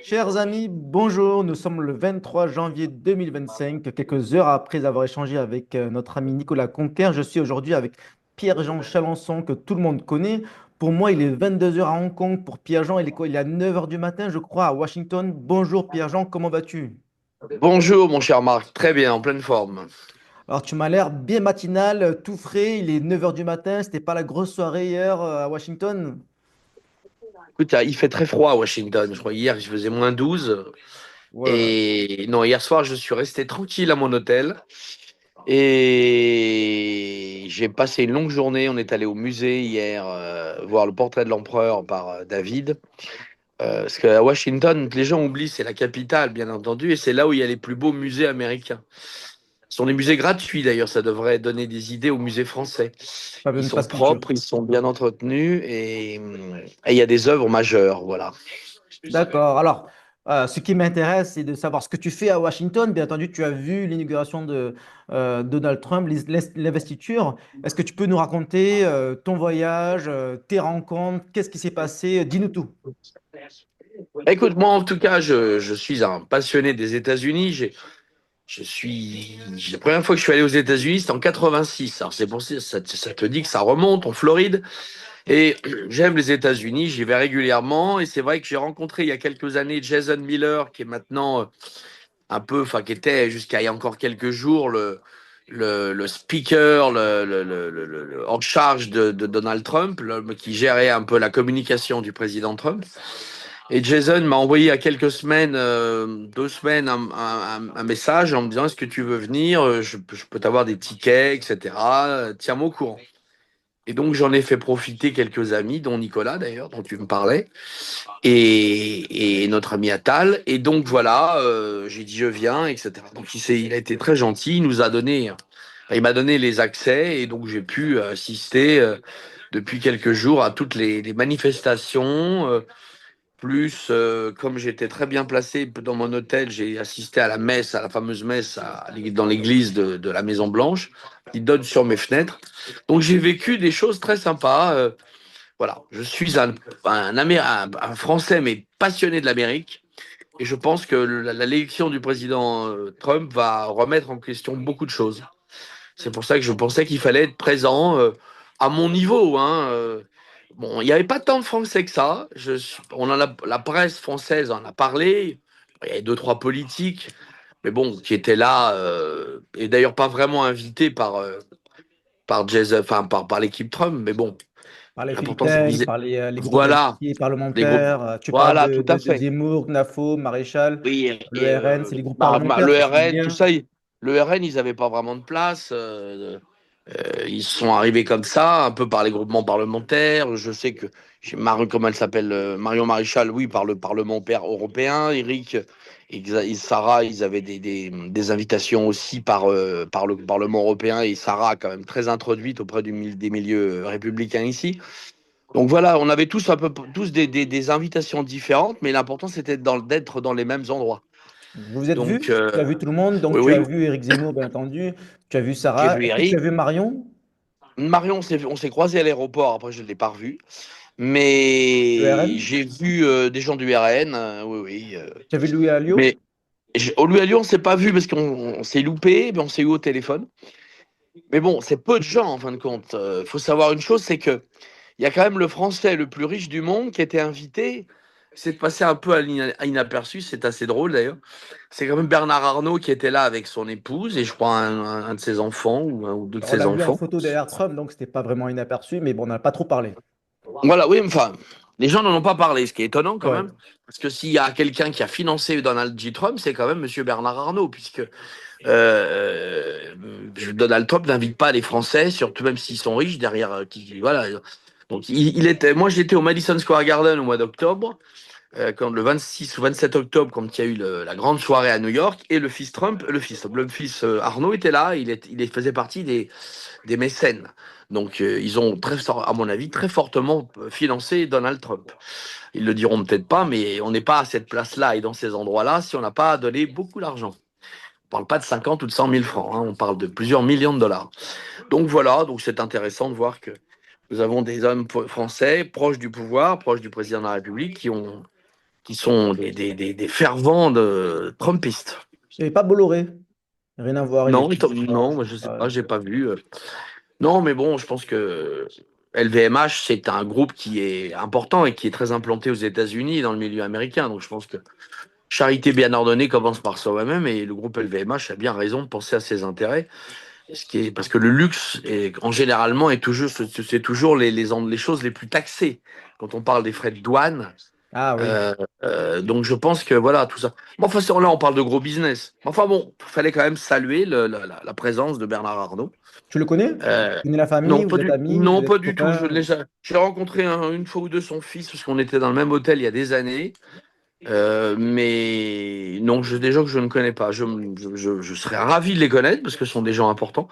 Chers amis, bonjour. Nous sommes le 23 janvier 2025, quelques heures après avoir échangé avec notre ami Nicolas Conquer. Je suis aujourd'hui avec Pierre-Jean Chalençon, que tout le monde connaît. Pour moi, il est 22 heures à Hong Kong. Pour Pierre-Jean, il est quoi? Il est à 9 heures du matin, je crois, à Washington. Bonjour Pierre-Jean, comment vas-tu? Bonjour mon cher Marc, très bien, en pleine forme. Alors, tu m'as l'air bien matinal, tout frais. Il est 9 heures du matin. C'était pas la grosse soirée hier à Washington? Écoute, il fait très froid à Washington. Je crois hier il faisait -12. Voilà. Et non, hier soir, je suis resté tranquille à mon hôtel. Et j'ai passé une longue journée. On est allé au musée hier voir le portrait de l'empereur par David. Parce qu'à Washington, les gens oublient, c'est la capitale, bien entendu, et c'est là où il y a les plus beaux musées américains. Ce sont des musées gratuits d'ailleurs, ça devrait donner des idées aux musées français. Pas besoin Ils de sont passe culture. propres, ils sont bien entretenus et il y a des œuvres majeures, voilà. D'accord. Alors, ce qui m'intéresse, c'est de savoir ce que tu fais à Washington. Bien entendu, tu as vu l'inauguration de Donald Trump, l'investiture. Est-ce que tu peux nous raconter ton voyage, tes rencontres, qu'est-ce qui s'est passé? Dis-nous tout. Écoute, moi en tout cas, je suis un passionné des États-Unis. La première fois que je suis allé aux États-Unis, c'était en 86. Alors c'est pour ça, ça te dit que ça remonte en Floride. Et j'aime les États-Unis, j'y vais régulièrement. Et c'est vrai que j'ai rencontré il y a quelques années Jason Miller, qui est maintenant un peu, enfin, qui était jusqu'à il y a encore quelques jours le speaker, en charge de Donald Trump, l'homme qui gérait un peu la communication du président Trump. Et Jason m'a envoyé il y a quelques semaines, 2 semaines, un message en me disant est-ce que tu veux venir? Je peux t'avoir des tickets, etc. Tiens-moi au courant. Et donc j'en ai fait profiter quelques amis, dont Nicolas d'ailleurs, dont tu me parlais, et notre ami Attal. Et donc voilà, j'ai dit je viens, etc. Donc il a été très gentil, il m'a donné les accès et donc j'ai pu assister depuis quelques jours à toutes les manifestations. Plus, comme j'étais très bien placé dans mon hôtel, j'ai assisté à la messe, à la fameuse messe dans l'église de la Maison Blanche, qui donne sur mes fenêtres. Donc j'ai vécu des choses très sympas. Voilà, je suis un Français, mais passionné de l'Amérique. Et je pense que l'élection du président Trump va remettre en question beaucoup de choses. C'est pour ça que je pensais qu'il fallait être présent à mon niveau, hein. Bon, il n'y avait pas tant de Français que ça. La presse française en a parlé. Il y avait deux, trois politiques, mais bon, qui étaient là, et d'ailleurs pas vraiment invités par l'équipe Trump. Mais bon, Par les think l'important c'est tanks, qu'ils par les groupes voilà, d'amitié les groupes. parlementaires. Tu parles Voilà, tout à de fait. Zemmour, NAFO, Maréchal, Oui, le RN, c'est les groupes le parlementaires, si je suis RN, tout bien. ça, le RN, ils n'avaient pas vraiment de place. Ils sont arrivés comme ça, un peu par les groupements parlementaires. Je sais que comment elle s'appelle, Marion Maréchal, oui, par le Parlement européen. Eric et Sarah, ils avaient des invitations aussi par le Parlement européen. Et Sarah, quand même très introduite auprès des milieux républicains ici. Donc voilà, on avait tous un peu tous des invitations différentes, mais l'important c'était d'être dans les mêmes endroits. Vous vous êtes Donc vus? Tu as vu tout le monde, donc oui, tu as oui, vu Éric Zemmour, bien entendu, tu as vu j'ai Sarah. vu Est-ce que tu as Eric. vu Marion, Marion, on s'est croisés à l'aéroport, après je ne l'ai pas revu. le Mais RN? j'ai vu des gens du RN, oui, oui. Tu as vu Louis Alliot? Mais au lieu à Lyon, on s'est pas vu parce qu'on s'est loupé, mais on s'est eu au téléphone. Mais bon, c'est peu de gens en fin de compte. Faut savoir une chose, c'est que il y a quand même le Français le plus riche du monde qui était invité. C'est de passer un peu à inaperçu, c'est assez drôle d'ailleurs. C'est quand même Bernard Arnault qui était là avec son épouse et je crois un de ses enfants ou un ou deux de On ses l'a vu en enfants. photo derrière Trump, donc c'était pas vraiment inaperçu, mais bon, on n'a pas trop parlé. Voilà, oui, enfin, les gens n'en ont pas parlé, ce qui est étonnant quand Ouais. même. Parce que s'il y a quelqu'un qui a financé Donald J. Trump, c'est quand même Monsieur Bernard Arnault, puisque Donald Trump n'invite pas les Français, surtout même s'ils sont riches derrière. Voilà. Donc, moi, j'étais au Madison Square Garden au mois d'octobre, quand le 26 ou 27 octobre, quand il y a eu la grande soirée à New York, et le fils Arnault était là. Il faisait partie des mécènes. Donc, ils ont à mon avis, très fortement financé Donald Trump. Ils le diront peut-être pas, mais on n'est pas à cette place-là et dans ces endroits-là si on n'a pas donné beaucoup d'argent. On parle pas de 50 ou de 100 000 francs, hein, on parle de plusieurs millions de dollars. Donc voilà, donc c'est intéressant de voir que nous avons des hommes français proches du pouvoir, proches du président de la République, qui sont des fervents Trumpistes. Et pas Bolloré. Rien à voir, il est Non, plus. non, moi, je sais pas, j'ai pas vu. Non, mais bon, je pense que LVMH, c'est un groupe qui est important et qui est très implanté aux États-Unis et dans le milieu américain. Donc, je pense que charité bien ordonnée commence par soi-même et le groupe LVMH a bien raison de penser à ses intérêts. Parce que le luxe, en généralement, c'est toujours les choses les plus taxées. Quand on parle des frais de douane, Ah oui. euh, donc je pense que voilà, tout ça. Bon, enfin, là, on parle de gros business. Enfin bon, il fallait quand même saluer la présence de Bernard Arnault. Tu le connais? Euh, Tu connais la famille? non, Vous êtes amis? Vous non, êtes pas du tout. copains? J'ai rencontré une fois ou deux son fils parce qu'on était dans le même hôtel il y a des années. Mais non, des gens que je ne connais pas. Je serais ravi de les connaître parce que ce sont des gens importants.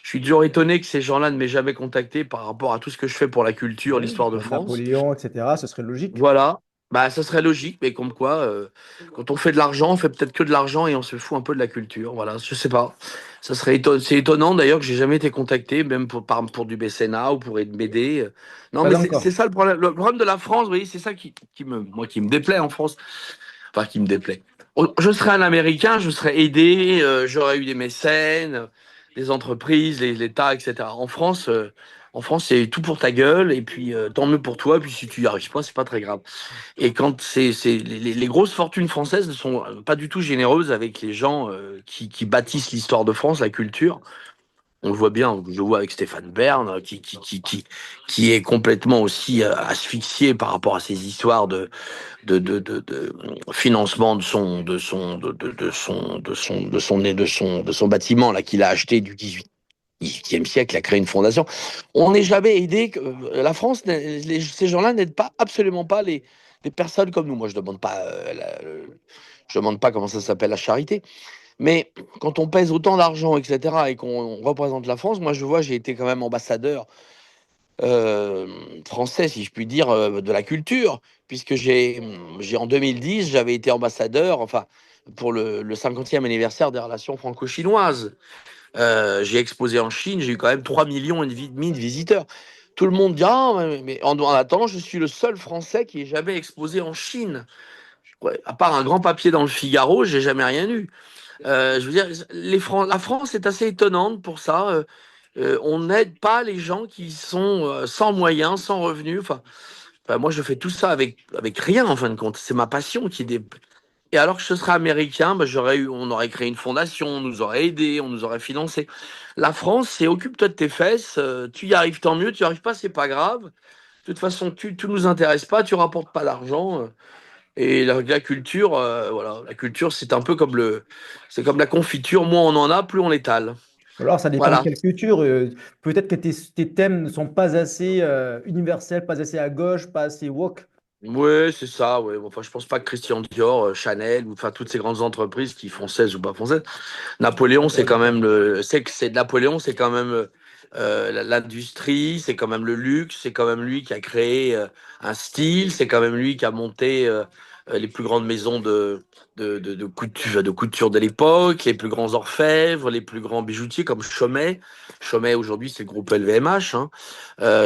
Je suis toujours étonné que ces gens-là ne m'aient jamais contacté par rapport à tout ce que je fais pour la culture, Oui. l'histoire de Bah, France. Napoléon, etc. Ce serait logique. Voilà. Bah, ça serait logique, mais comme quoi, quand on fait de l'argent, on fait peut-être que de l'argent et on se fout un peu de la culture. Voilà, je sais pas. C'est étonnant d'ailleurs que j'ai jamais été contacté, même pour du mécénat ou pour m'aider. Non, Pas mais c'est encore. ça le problème. Le problème de la France, vous voyez, c'est ça qui me déplaît en France. Enfin, qui me déplaît. Je serais un Américain, je serais aidé, j'aurais eu des mécènes, des entreprises, l'État, etc. En France, c'est tout pour ta gueule, et puis tant mieux pour toi, puis si tu y arrives pas, c'est pas très grave. Et quand les grosses fortunes françaises ne sont pas du tout généreuses avec les gens qui bâtissent l'histoire de France, la culture. On le voit bien, je le vois avec Stéphane Bern, qui est complètement aussi asphyxié par rapport à ces histoires de financement de son bâtiment là qu'il a acheté du 18e siècle, il a créé une fondation. On n'est jamais aidé. La France, ces gens-là n'aident pas absolument pas les personnes comme nous. Moi, je demande pas comment ça s'appelle la charité, mais quand on pèse autant d'argent, etc., et qu'on représente la France, moi je vois, j'ai été quand même ambassadeur euh, français, si je puis dire, de la culture, puisque j'ai en 2010, j'avais été ambassadeur, enfin, pour le 50e anniversaire des relations franco-chinoises. J'ai exposé en Chine, j'ai eu quand même 3,5 millions de visiteurs. Tout le monde dit, ah, mais en attendant, je suis le seul Français qui ait jamais exposé en Chine. Ouais, à part un grand papier dans le Figaro, j'ai jamais rien eu. Je veux dire, la France est assez étonnante pour ça. On n'aide pas les gens qui sont sans moyens, sans revenus. Enfin, moi, je fais tout ça avec rien, en fin de compte. C'est ma passion Et alors que je serais américain, bah, on aurait créé une fondation, on nous aurait aidés, on nous aurait financé. La France, c'est occupe-toi de tes fesses, tu y arrives tant mieux, tu y arrives pas, c'est pas grave. De toute façon, tu nous intéresse pas, tu rapportes pas d'argent. Et la culture, voilà, la culture, c'est comme la confiture. Moins on en a, plus on l'étale. Alors, ça dépend de Voilà. quelle culture. Peut-être que tes thèmes ne sont pas assez universels, pas assez à gauche, pas assez woke. Ouais, c'est ça. Ouais. Enfin, je pense pas que Christian Dior, Chanel, ou enfin toutes ces grandes entreprises qui françaises ou pas françaises. Napoléon, c'est quand même c'est Napoléon, c'est quand même l'industrie, c'est quand même le luxe, c'est quand même lui qui a créé un style, c'est quand même lui qui a monté les plus grandes maisons de couture de l'époque, les plus grands orfèvres, les plus grands bijoutiers comme Chaumet. Chaumet aujourd'hui, c'est le groupe LVMH. Hein.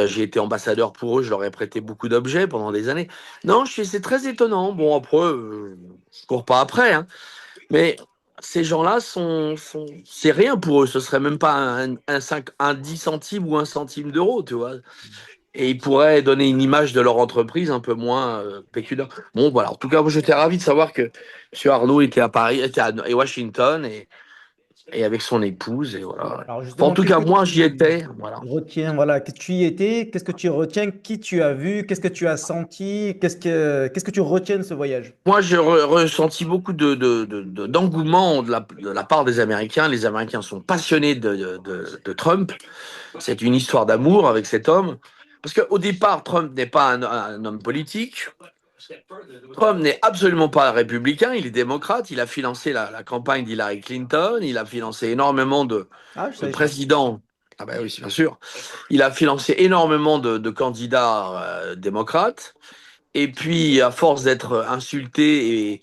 J'ai été ambassadeur pour eux, je leur ai prêté beaucoup d'objets pendant des années. Non, c'est très étonnant. Bon, après, je cours pas après, hein. Mais ces gens-là c'est rien pour eux. Ce serait même pas un 10 centimes ou un centime d'euro, tu vois. Et ils pourraient donner une image de leur entreprise un peu moins péculaire. Bon, voilà. En tout cas, moi, j'étais ravi de savoir que M. Arnaud était à Paris, était à Washington et avec son épouse. Et voilà. Alors Enfin, en justement, tout qu'est-ce cas, que moi, j'y tu étais. Voilà. retiens, voilà, que tu y étais, qu'est-ce que tu retiens, qui tu as vu, qu'est-ce que tu as senti, qu'est-ce que tu retiens de ce voyage? Moi, j'ai ressenti beaucoup d'engouement de la part des Américains. Les Américains sont passionnés de Trump. C'est une histoire d'amour avec cet homme. Parce qu'au départ, Trump n'est pas un homme politique. Trump n'est absolument pas républicain, il est démocrate. Il a financé la campagne d'Hillary Clinton. Il a financé énormément Ah, je de savais pas. présidents. Ah ben oui, bien sûr. Il a financé énormément de candidats démocrates. Et puis, à force d'être insulté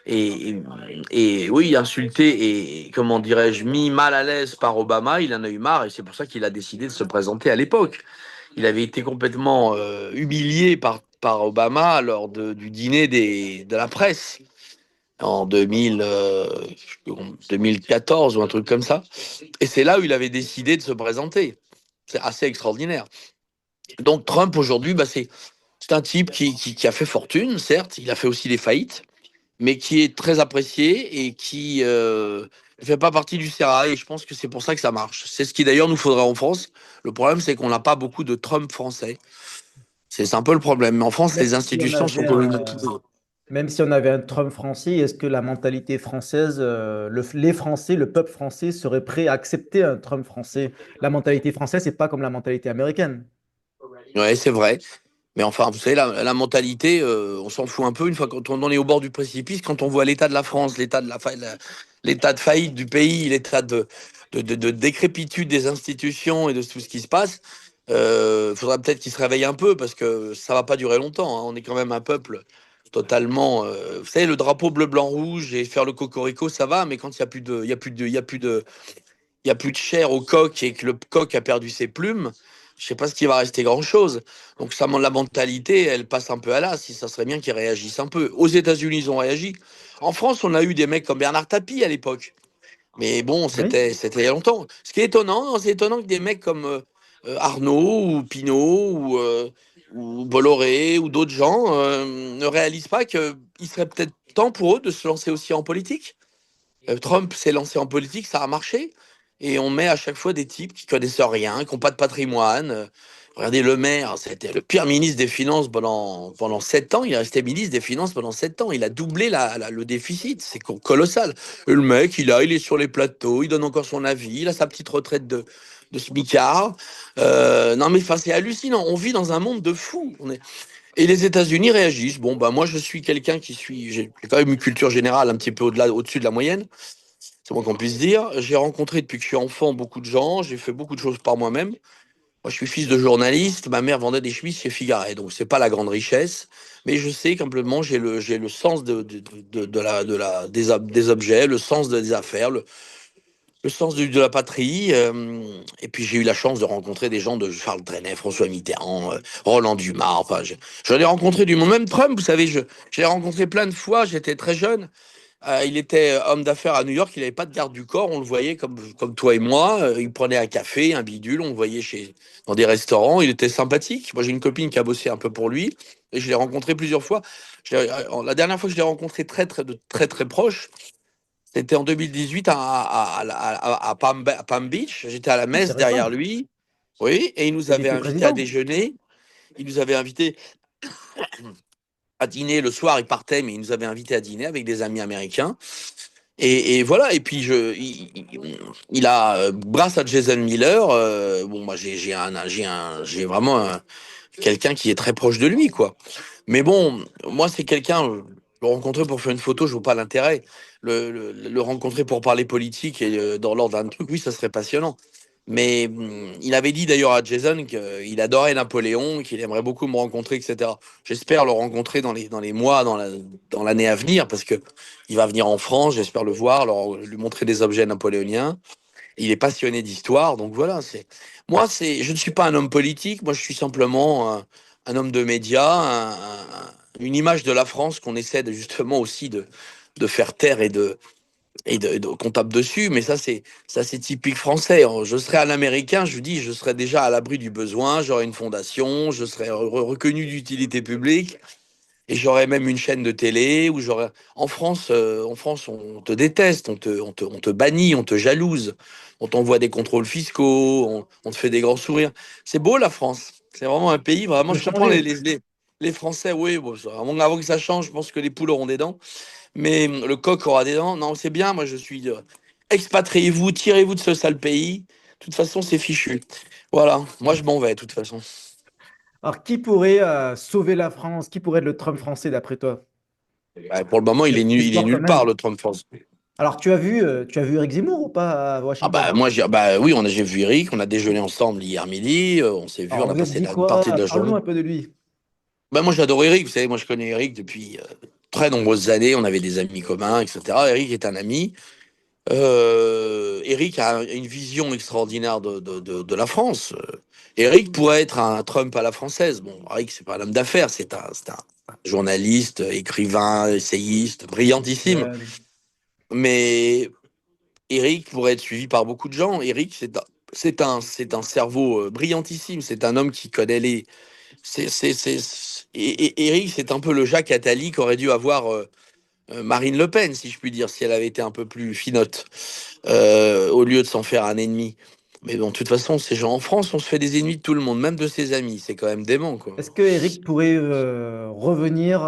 et, oui, insulté et, comment dirais-je, mis mal à l'aise par Obama, il en a eu marre et c'est pour ça qu'il a décidé de se présenter à l'époque. Il avait été complètement humilié par Obama lors du dîner de la presse en 2014 ou un truc comme ça. Et c'est là où il avait décidé de se présenter. C'est assez extraordinaire. Donc Trump aujourd'hui, bah, c'est un type qui a fait fortune, certes, il a fait aussi des faillites, mais qui est très apprécié et qui ne fait pas partie du sérail. Et je pense que c'est pour ça que ça marche. C'est ce qui d'ailleurs nous faudrait en France. Le problème, c'est qu'on n'a pas beaucoup de Trump français. C'est un peu le problème. Mais en France, Même les si on institutions sont avait quand même. même si on avait un Trump français, est-ce que la mentalité française, les Français, le peuple français serait prêt à accepter un Trump français? La mentalité française, c'est pas comme la mentalité américaine. Ouais, c'est vrai. Mais enfin, vous savez, la mentalité, on s'en fout un peu une fois quand on en est au bord du précipice, quand on voit l'état de la France, l'état de faillite du pays, l'état de décrépitude des institutions et de tout ce qui se passe. Faudra peut-être qu'il se réveille un peu parce que ça va pas durer longtemps, hein. On est quand même un peuple totalement. Vous savez, le drapeau bleu, blanc, rouge et faire le cocorico, ça va, mais quand il y a plus de, il y a plus de, il y a plus de, il y a plus de chair au coq et que le coq a perdu ses plumes, je sais pas ce qu'il va rester grand-chose. Donc ça, la mentalité, elle passe un peu à l'as. Si ça serait bien qu'ils réagissent un peu. Aux États-Unis, ils ont réagi. En France, on a eu des mecs comme Bernard Tapie à l'époque. Mais bon, Oui, c'était il y a longtemps. Ce qui est étonnant, c'est étonnant que des mecs comme Arnaud ou Pinault ou Bolloré ou d'autres gens ne réalisent pas qu'il serait peut-être temps pour eux de se lancer aussi en politique. Trump s'est lancé en politique, ça a marché. Et on met à chaque fois des types qui connaissent rien, qui n'ont pas de patrimoine. Regardez Le Maire, c'était le pire ministre des Finances pendant 7 ans. Il est resté ministre des Finances pendant 7 ans. Il a doublé le déficit. C'est colossal. Et le mec, il est sur les plateaux, il donne encore son avis, il a sa petite retraite de smicard. Non, mais enfin, c'est hallucinant. On vit dans un monde de fous. Et les États-Unis réagissent. Bon, bah, moi, je suis quelqu'un j'ai quand même une culture générale un petit peu au-dessus de la moyenne. C'est moins qu'on puisse dire. J'ai rencontré depuis que je suis enfant beaucoup de gens, j'ai fait beaucoup de choses par moi-même. Moi, je suis fils de journaliste, ma mère vendait des chemises chez Figaret, donc c'est pas la grande richesse, mais je sais qu'amplement j'ai le sens des objets, le sens des affaires, le sens de la patrie. Et puis j'ai eu la chance de rencontrer des gens de Charles Trenet, François Mitterrand, Roland Dumas. Enfin, j'en ai rencontré du monde. Même Trump, vous savez, je l'ai rencontré plein de fois, j'étais très jeune. Il était homme d'affaires à New York, il n'avait pas de garde du corps, on le voyait comme toi et moi. Il prenait un café, un bidule, on le voyait dans des restaurants, il était sympathique. Moi j'ai une copine qui a bossé un peu pour lui, et je l'ai rencontré plusieurs fois. La dernière fois que je l'ai rencontré très très proche, c'était en 2018 à Palm Beach. J'étais à la oui, c'est messe derrière récent. lui, oui, et il nous Il avait était invités à président. déjeuner. Il nous avait invités à dîner le soir, il partait, mais il nous avait invités à dîner avec des amis américains. Et voilà, et puis il a, grâce à Jason Miller, bon, moi j'ai vraiment quelqu'un qui est très proche de lui, quoi. Mais bon, moi c'est quelqu'un, le rencontrer pour faire une photo, je vois pas l'intérêt. Le rencontrer pour parler politique et dans l'ordre d'un truc, oui, ça serait passionnant. Mais il avait dit d'ailleurs à Jason qu'il adorait Napoléon, qu'il aimerait beaucoup me rencontrer, etc. J'espère le rencontrer dans les mois, dans l'année à venir, parce que il va venir en France, j'espère le voir, lui montrer des objets napoléoniens. Il est passionné d'histoire, donc voilà. Je ne suis pas un homme politique, moi je suis simplement un homme de médias, une image de la France qu'on essaie justement aussi de faire taire qu'on tape dessus, mais ça c'est typique français. Je serais un Américain, je vous dis, je serais déjà à l'abri du besoin, j'aurais une fondation, je serais reconnu d'utilité publique. Et j'aurais même une chaîne de télé où j'aurais. En France, on te déteste, on te bannit, on te jalouse, on t'envoie des contrôles fiscaux, on te fait des grands sourires. C'est beau la France. C'est vraiment un pays. Ça Vraiment, peut je comprends changer. les Français. Oui, bon, avant que ça change, je pense que les poules auront des dents, mais le coq aura des dents. Non, c'est bien. Moi, je suis. Expatriez-vous, tirez-vous de ce sale pays. De toute façon, c'est fichu. Voilà. Moi, je m'en vais. De toute façon. Alors, qui pourrait sauver la France? Qui pourrait être le Trump français d'après toi? Ouais, pour le moment, Il y a beaucoup il est d'espoir quand nulle part, même. le Trump France. Alors, tu as vu Eric Zemmour ou pas à Ah bah Washington? moi bah oui, j'ai vu Eric, on a déjeuné ensemble hier midi, on s'est vu, on Alors, a vous êtes passé dit une partie de quoi? la Parle-nous journée. un peu de lui. Bah moi j'adore Eric, vous savez, moi je connais Eric depuis très nombreuses années, on avait des amis communs, etc. Eric est un ami, Eric a une vision extraordinaire de la France. Eric pourrait être un Trump à la française. Bon, Eric, c'est pas un homme d'affaires, c'est un journaliste, écrivain, essayiste, brillantissime. Jeune. Mais Eric pourrait être suivi par beaucoup de gens. Eric, c'est un cerveau brillantissime. C'est un homme qui connaît les. Et Eric, c'est un peu le Jacques Attali qu'aurait dû avoir Marine Le Pen, si je puis dire, si elle avait été un peu plus finotte, au lieu de s'en faire un ennemi. Mais bon, de toute façon, ces gens en France, on se fait des ennemis de tout le monde, même de ses amis. C'est quand même dément, quoi. Est-ce que Eric pourrait revenir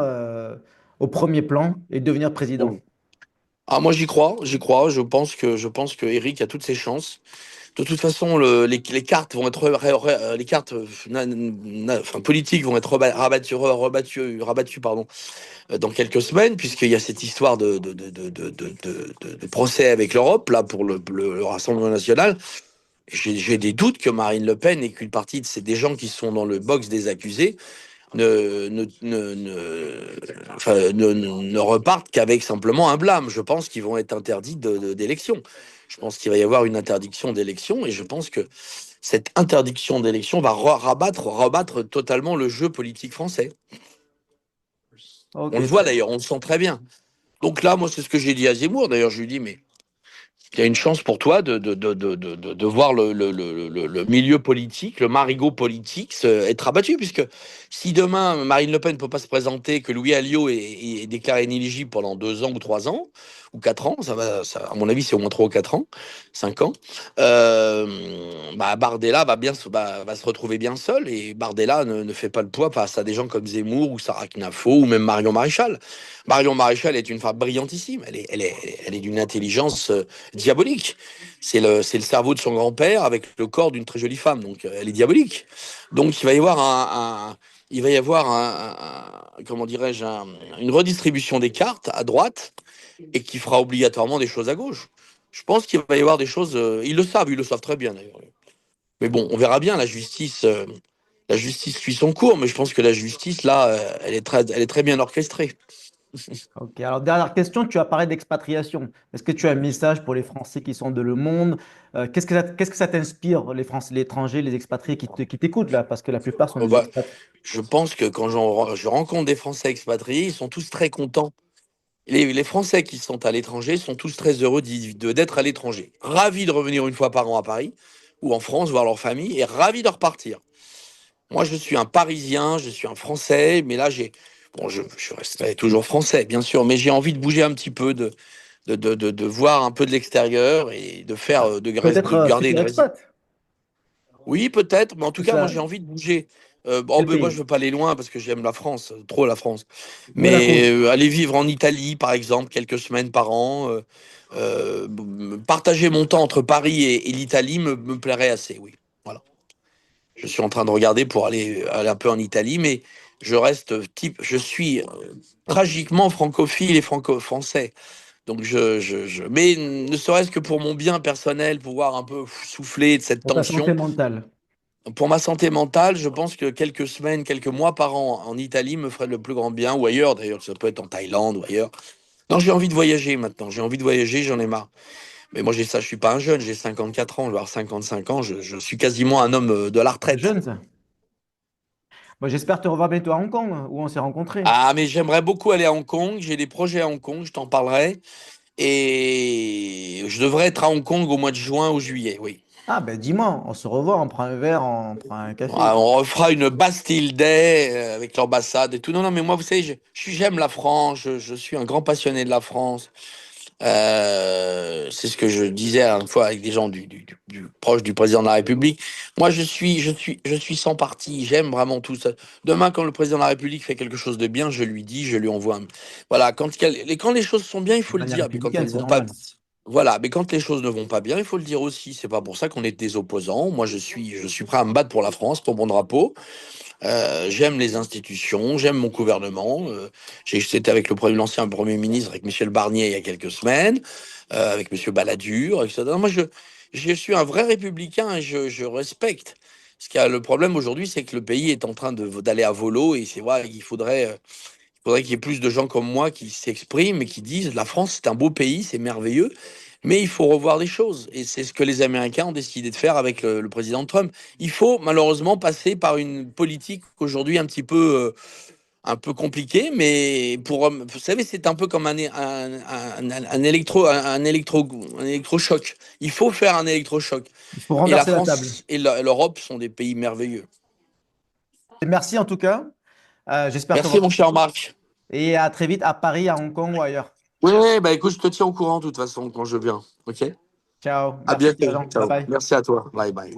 au premier plan et devenir président? Bon. Ah, moi, j'y crois, j'y crois. Je pense que Eric a toutes ses chances. De toute façon, les cartes vont être les cartes enfin, politiques vont être rabattues, pardon, dans quelques semaines, puisqu'il y a cette histoire de procès avec l'Europe là pour le Rassemblement national. J'ai des doutes que Marine Le Pen et qu'une partie des gens qui sont dans le box des accusés ne repartent qu'avec simplement un blâme. Je pense qu'ils vont être interdits d'élection. Je pense qu'il va y avoir une interdiction d'élection et je pense que cette interdiction d'élection va rabattre totalement le jeu politique français. Ok, On le voit d'ailleurs, on le sent très bien. Donc là, moi, c'est ce que j'ai dit à Zemmour. D'ailleurs, je lui dis, mais il y a une chance pour toi de voir le milieu politique, le marigot politique être abattu, puisque si demain Marine Le Pen ne peut pas se présenter, que Louis Alliot est déclaré inéligible pendant 2 ans ou 3 ans, ou 4 ans, à mon avis c'est au moins 3 ou 4 ans, 5 ans, bah Bardella va se retrouver bien seul, et Bardella ne fait pas le poids face à des gens comme Zemmour ou Sarah Knafo ou même Marion Maréchal. Marion Maréchal est une femme brillantissime, elle est d'une intelligence diabolique. C'est le cerveau de son grand-père avec le corps d'une très jolie femme. Donc, elle est diabolique. Donc, il va y avoir comment dirais-je, une redistribution des cartes à droite et qui fera obligatoirement des choses à gauche. Je pense qu'il va y avoir des choses. Ils le savent très bien d'ailleurs. Mais bon, on verra bien. La justice suit son cours, mais je pense que la justice là, elle est très bien orchestrée. ok. Alors, dernière question, tu as parlé d'expatriation. Est-ce que tu as un message pour les Français qui sont de le monde? Qu'est-ce que ça t'inspire, les Français, les étrangers, les expatriés qui t'écoutent là? Parce que la plupart sont des Bah, expats. je pense que quand je rencontre des Français expatriés, ils sont tous très contents. Les Français qui sont à l'étranger sont tous très heureux d'être à l'étranger. Ravis de revenir une fois par an à Paris ou en France voir leur famille et ravis de repartir. Moi, je suis un Parisien, je suis un Français, mais là, bon, je resterai toujours français, bien sûr, mais j'ai envie de bouger un petit peu, de voir un peu de l'extérieur et de faire, Ah, peut-être de garder futur une résidence. expat. Oui, peut-être, mais en tout C'est cas, moi, ça. j'ai envie de bouger. Quel Ben, moi, je pays? veux pas aller loin parce que j'aime la France, trop la France. Monaco. Mais aller vivre en Italie, par exemple, quelques semaines par an, partager mon temps entre Paris et l'Italie me plairait assez, oui. Voilà. Je suis en train de regarder pour aller un peu en Italie, mais je suis tragiquement francophile et franco-français. Donc mais ne serait-ce que pour mon bien personnel, pouvoir un peu souffler de cette Pour ta santé tension. mentale. Pour ma santé mentale, je pense que quelques semaines, quelques mois par an en Italie me ferait le plus grand bien, ou ailleurs d'ailleurs, ça peut être en Thaïlande ou ailleurs. Non, j'ai envie de voyager maintenant, j'ai envie de voyager, j'en ai marre. Mais moi, je suis pas un jeune, j'ai 54 ans, je vais avoir 55 ans, je suis quasiment un homme de la C'est retraite. jeune, ça. Bon, j'espère te revoir bientôt à Hong Kong, où on s'est rencontrés. Ah, mais j'aimerais beaucoup aller à Hong Kong, j'ai des projets à Hong Kong, je t'en parlerai. Et je devrais être à Hong Kong au mois de juin ou juillet, oui. Ah, ben dis-moi, on se revoit, on prend un verre, on prend un café. Ah, on refera une Bastille Day avec l'ambassade et tout. Non, non, mais moi, vous savez, j'aime la France, je suis un grand passionné de la France. C'est ce que je disais une fois avec des gens proche du président de la République. Moi, je suis sans parti. J'aime vraiment tout ça. Demain, quand le président de la République fait quelque chose de bien, je lui dis, je lui envoie voilà, quand les choses sont bien, il faut De le manière dire. Mais quand républicaine, elles c'est vont pas, normal. voilà, mais quand les choses ne vont pas bien, il faut le dire aussi. C'est pas pour ça qu'on est des opposants. Moi, je suis prêt à me battre pour la France, pour mon drapeau. J'aime les institutions, j'aime mon gouvernement. C'était avec l'ancien Premier ministre, avec Michel Barnier, il y a quelques semaines, avec Monsieur Balladur, etc. Moi, je suis un vrai républicain et je respecte. Le problème aujourd'hui, c'est que le pays est en train d'aller à volo et c'est vrai, il faudrait qu'il y ait plus de gens comme moi qui s'expriment et qui disent la France, c'est un beau pays, c'est merveilleux, Mais il faut revoir les choses. Et c'est ce que les Américains ont décidé de faire avec le président Trump. Il faut malheureusement passer par une politique aujourd'hui un peu compliquée, mais vous savez, c'est un peu comme un électrochoc. Il faut faire un électrochoc. Il faut Et la renverser la table. France et l'Europe sont des pays merveilleux. Et merci en tout cas. J'espère te Merci, voir mon cher Marc. et à très vite à Paris, à Hong Kong ou ailleurs. Ouais, bah écoute, je te tiens au courant de toute façon quand je viens. Ok? Ciao. À Merci bientôt. Pierre-Jean. Bye Ciao. bye. Merci à toi. Bye bye.